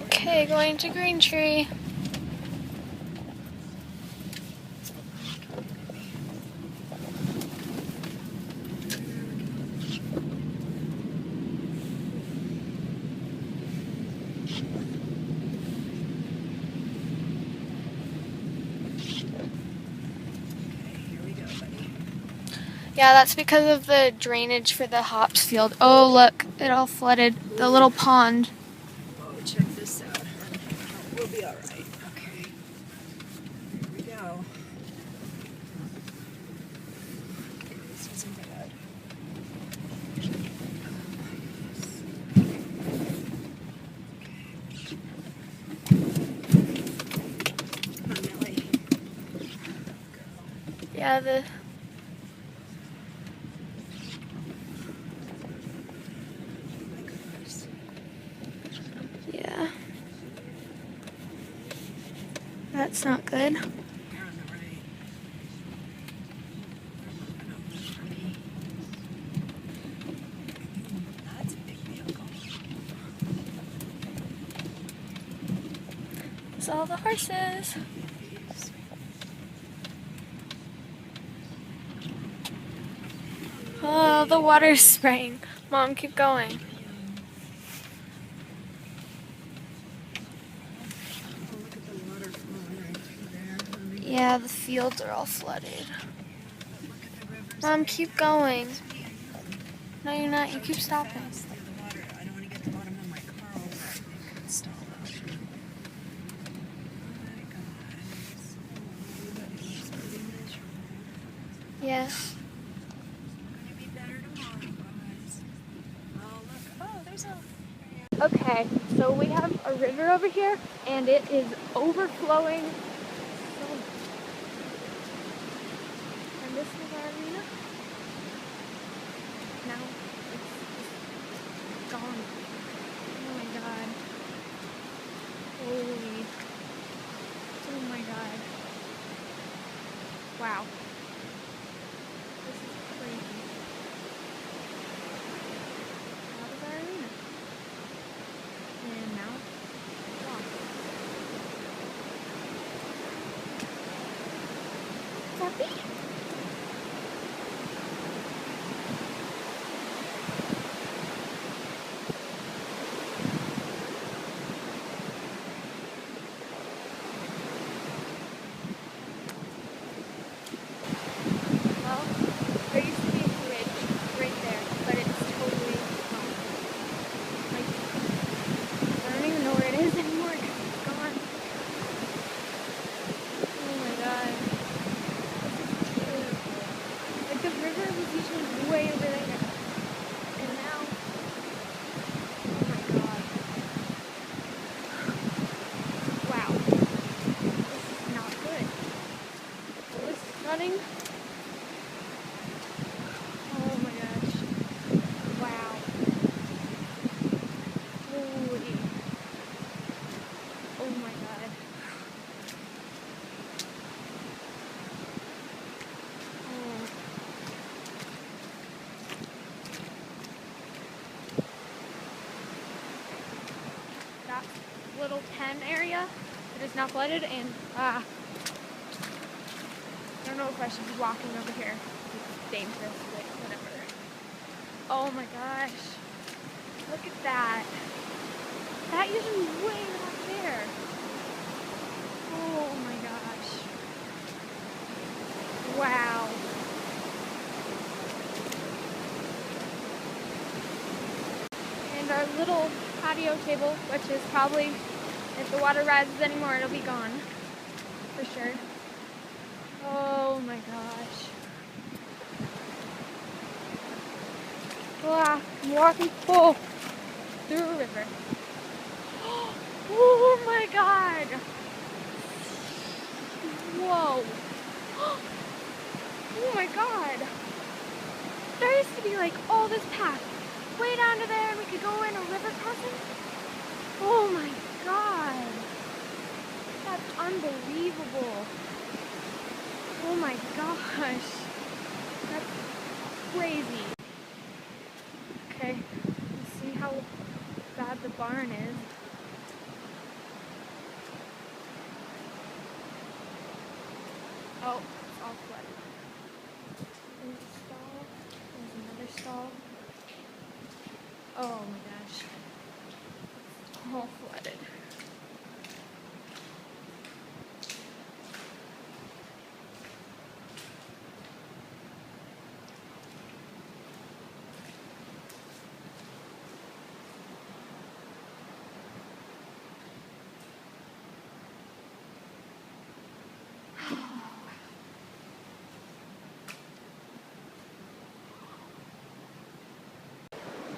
Okay, going to Green Tree. Yeah, that's because of the drainage for the hops field. Oh, look, it all flooded. The little pond. Oh, check this out. We'll be all right. Okay. Here we go. Okay, this isn't bad. Come on, Millie. Yeah, the My goodness. yeah. That's not good. You're on the right. That's a big vehicle. It's all the horses. Oh, the water's spraying. Mom, keep going. Oh, look at the water flowing right through there, honey. Yeah, the fields are all flooded. Look at the rivers. Mom, keep going. No, you're not. You keep stopping. Fast through the water. I don't want to get the bottom of my car over. I think it's stalled out. Oh my God. Everybody looks pretty miserable. Yeah. It's gonna be better tomorrow, guys. Oh, look. Oh, there's a... Okay, so we have a river over here, and it is overflowing so much. And this is our arena. Now it's gone. Oh my god. Holy. Oh my god. Wow. This is crazy. That was our arena. And now it's gone. Happy? Well, there used to be a bridge right there, but it's totally gone. Like, I don't even know where it is anymore because it's gone. Oh my god. This is terrible. Like, the river was usually way over there. And now, oh my god. Wow. This is not good. This is running. Oh my gosh. Wow. Holy. Oh my god. Oh. That little 10 area that is not flooded, and I don't know if I should be walking over here. It's dangerous, but whatever. Oh my gosh. Look at that. That used to be way back there. Oh my gosh. Wow. And our little patio table, which is probably, if the water rises anymore, it'll be gone. For sure. Oh my gosh. Wow, I'm walking full through a river. Oh my god! Whoa! Oh my god! There used to be like all this path way down to there, and we could go in a river crossing. Oh my god! That's unbelievable! Oh my gosh! That's crazy. Okay, let's see how bad the barn is. Oh, it's all flooded. There's a stall. There's another stall. Oh my gosh. It's all flooded.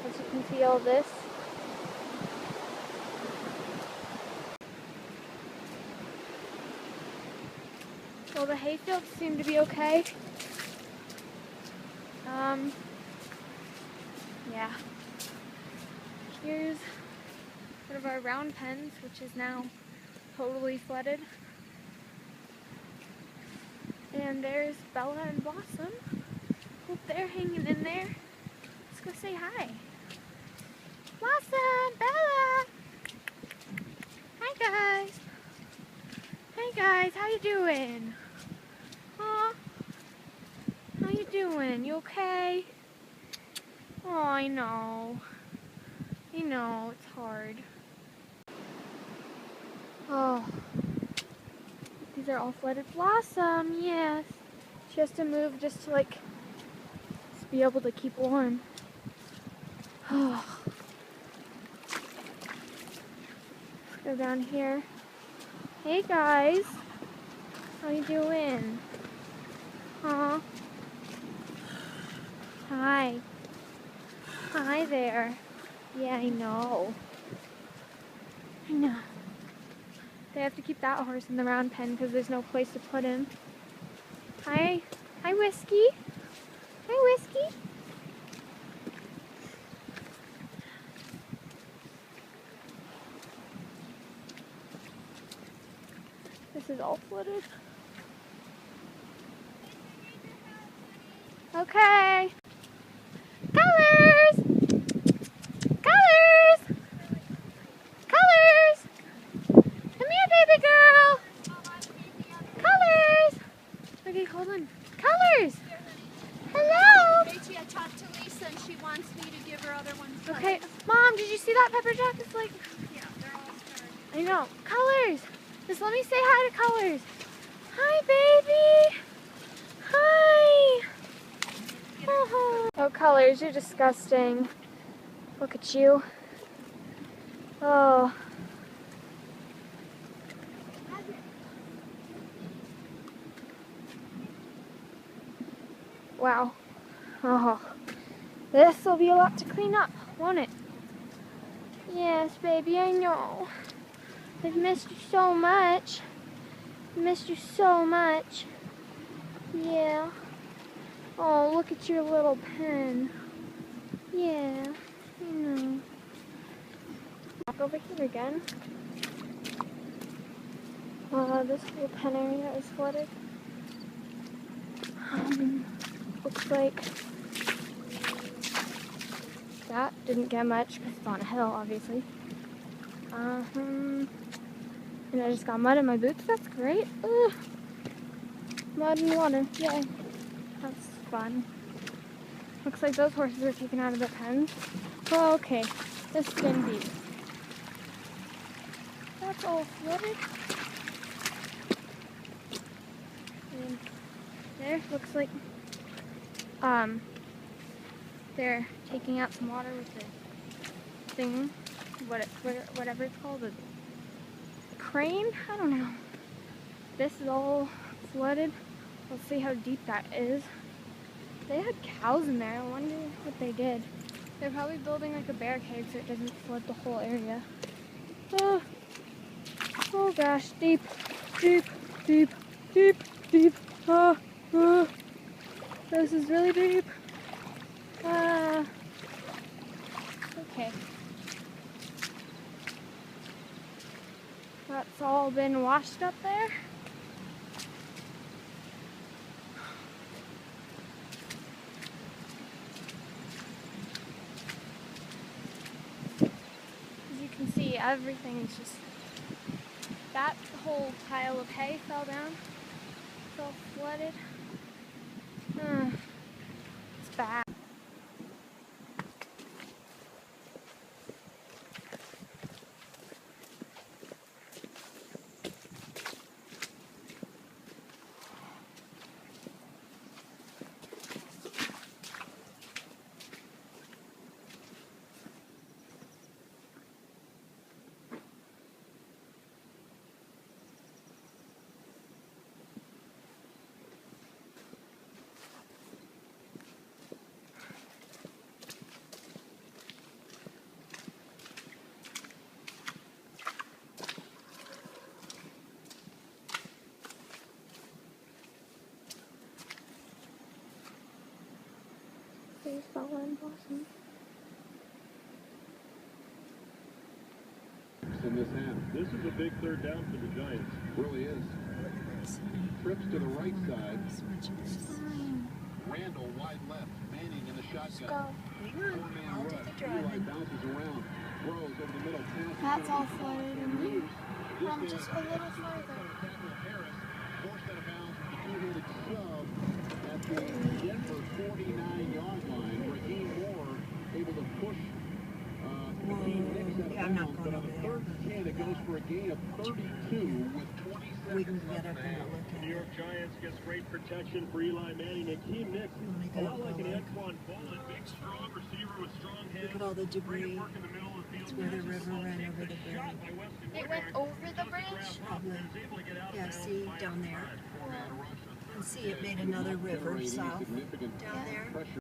As you can see all this. Well, the hayfields seem to be okay. Yeah. Here's one of our round pens, which is now totally flooded. And there's Bella and Blossom. Hope they're hanging in there. Let's go say hi. Blossom, Bella. Hi guys. Hey guys, how you doing? Huh? How you doing? You okay? Oh, I know. I know, it's hard. Oh. These are all flooded. Blossom, yes. She has to move just to just be able to keep warm. Oh. Let's go down here. Hey guys. How you doing? Huh? Hi. Hi there. Yeah, I know. I know. They have to keep that horse in the round pen because there's no place to put him. Hi. Hi, Whiskey. Hi, Whiskey. This is all flooded. Okay. Colors! Colors! Colors! Come here, baby girl! Colors! Okay, hold on. Colors! Hello! Rachie, I talked to Lisa and she wants me to give her other ones. Okay, Mom, did you see that pepper jack? It's like... Yeah, they're all starting. I know. Colors! Just let me say hi to Colors. Hi, baby! Hi! Oh, Colors, you're disgusting. Look at you. Oh. Wow. Oh. This will be a lot to clean up, won't it? Yes, baby, I know. I've missed you so much. Missed you so much. Yeah. Oh, look at your little pen. Yeah, I know. Back over here again. This little pen area is flooded. Looks like that didn't get much because it's on a hill, obviously. And I just got mud in my boots. That's great. Ugh. Mud and water. Yay. That's fun. Looks like those horses were taken out of their pens. Oh, okay. This is skin deep. That's all flooded. And there looks like they're taking out some water with the thing, whatever it's called, the crane? I don't know. This is all flooded. Let's see how deep that is. They had cows in there. I wonder what they did. They're probably building like a barricade so it doesn't flood the whole area. Oh, oh gosh, deep, deep, deep, deep, deep. Oh, oh. This is really deep. Okay. That's all been washed up there. As you can see, everything is just, that whole pile of hay fell down. all flooded. It's bad. Baseball and blossom. In this half. This is a big third down for the Giants. Really is. Trips to the right side. Randall wide left. Manning in the Let's shotgun. go. Four-man I'll do rush. the Eli driving. bounces around. Throws over the middle. That's all flooded in there. Loose. Come just a little farther. Tackle Harris. Forced out of bounds with the two-handed shove at the Denver 49-yard line. Raheem Moore able to push Hakeem Nicks out of Yeah, I'm not bounds, going but on over the there. third and 10, it goes for a gain of 32 with 20 We can seconds get left up in the and half. look at New it. York Giants gets great protection for Eli Manning. Hakeem Nicks, a lot like an Antoine Bolin, big, strong receiver with strong hands. Look at all the debris. Work in the middle of the field. It's where the river ran over the Shot bridge. by Wesley It Woodard. went over the bridge? Probably. Is able to get out of Yeah, bounds see by down there. Four-man rush on And third see, it and made 10. another Not river generating south significant down there. pressure.